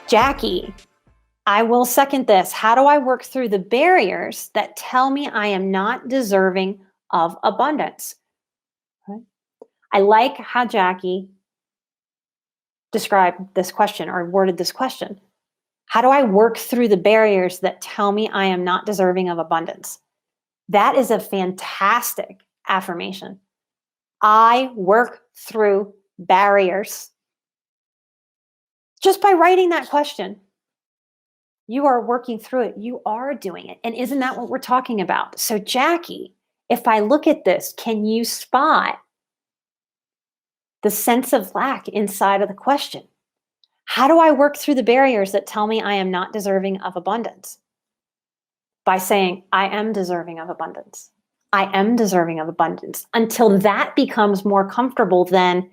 Jackie, I will second this. How do I work through the barriers that tell me I am not deserving of abundance? Okay. I like how Jackie described this question or worded this question. How do I work through the barriers that tell me I am not deserving of abundance? That is a fantastic affirmation. I work through barriers. Just by writing that question, you are working through it. You are doing it. And isn't that what we're talking about? So, Jackie, if I look at this, can you spot the sense of lack inside of the question? How do I work through the barriers that tell me I am not deserving of abundance? By saying, I am deserving of abundance. I am deserving of abundance until that becomes more comfortable than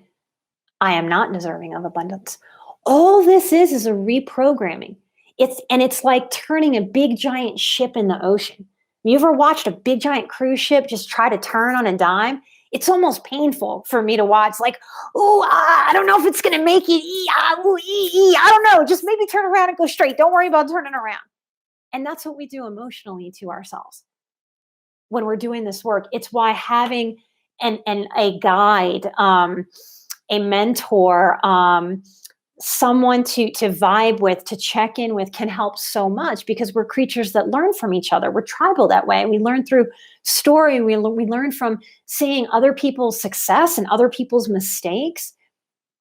I am not deserving of abundance. All this is a reprogramming. It's like turning a big giant ship in the ocean. You ever watched a big giant cruise ship just try to turn on a dime? It's almost painful for me to watch. Like, I don't know if it's going to make it. I don't know. Just maybe turn around and go straight. Don't worry about turning around. And that's what we do emotionally to ourselves when we're doing this work. It's why having a guide, a mentor, someone to vibe with, to check in with can help so much, because we're creatures that learn from each other. We're tribal that way. We learn through story. We learn from seeing other people's success and other people's mistakes,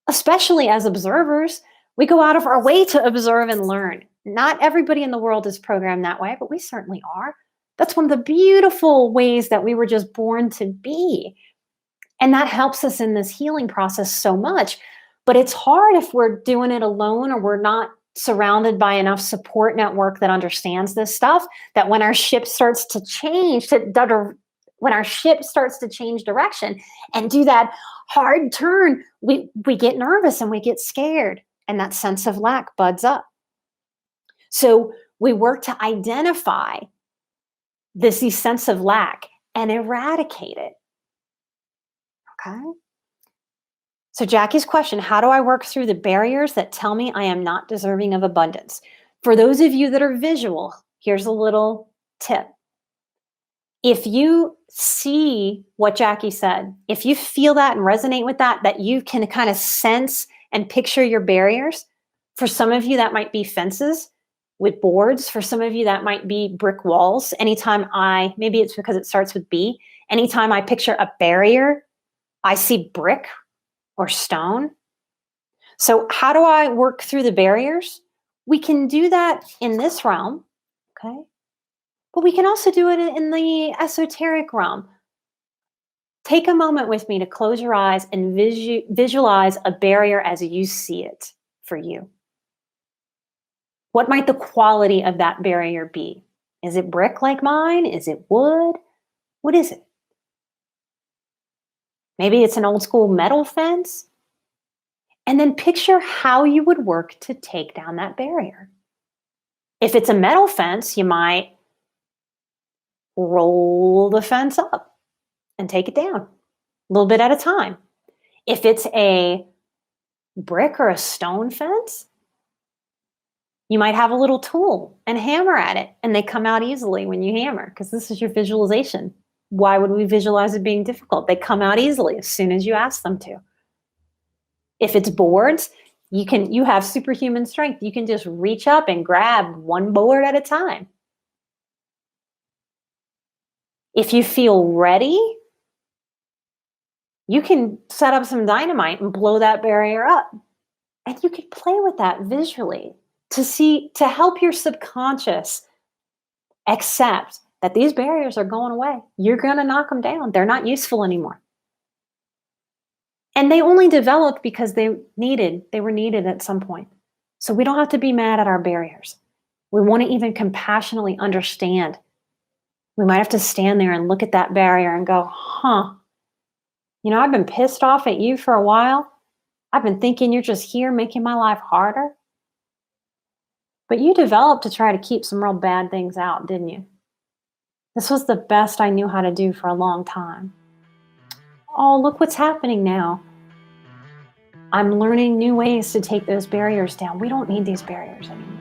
especially as observers. We go out of our way to observe and learn. Not everybody in the world is programmed that way, but we certainly are. That's one of the beautiful ways that we were just born to be. And that helps us in this healing process so much. But it's hard if we're doing it alone or we're not surrounded by enough support network that understands this stuff, that when our ship starts to change, when our ship starts to change direction and do that hard turn, we get nervous and we get scared, and that sense of lack buds up. So we work to identify this sense of lack and eradicate it. Okay? So Jackie's question, how do I work through the barriers that tell me I am not deserving of abundance? For those of you that are visual, here's a little tip. If you see what Jackie said, if you feel that and resonate with that you can kind of sense and picture your barriers. For some of you, that might be fences with boards. For some of you, that might be brick walls. Maybe it's because it starts with B. Anytime I picture a barrier, I see brick or stone. So how do I work through the barriers? We can do that in this realm, okay? But we can also do it in the esoteric realm. Take a moment with me to close your eyes and visualize a barrier as you see it for you. What might the quality of that barrier be? Is it brick like mine? Is it wood? What is it? Maybe it's an old school metal fence. And then picture how you would work to take down that barrier. If it's a metal fence, you might roll the fence up and take it down a little bit at a time. If it's a brick or a stone fence, you might have a little tool and hammer at it, and they come out easily when you hammer, because this is your visualization. Why would we visualize it being difficult? They come out easily as soon as you ask them to. If it's boards, you have superhuman strength. You can just reach up and grab one board at a time. If you feel ready, you can set up some dynamite and blow that barrier up. And you can play with that visually to help your subconscious accept that these barriers are going away. You're going to knock them down. They're not useful anymore. And they only developed because they were needed at some point. So we don't have to be mad at our barriers. We want to even compassionately understand. We might have to stand there and look at that barrier and go, I've been pissed off at you for a while. I've been thinking you're just here making my life harder. But you developed to try to keep some real bad things out, didn't you? This was the best I knew how to do for a long time. Oh, look what's happening now. I'm learning new ways to take those barriers down. We don't need these barriers anymore.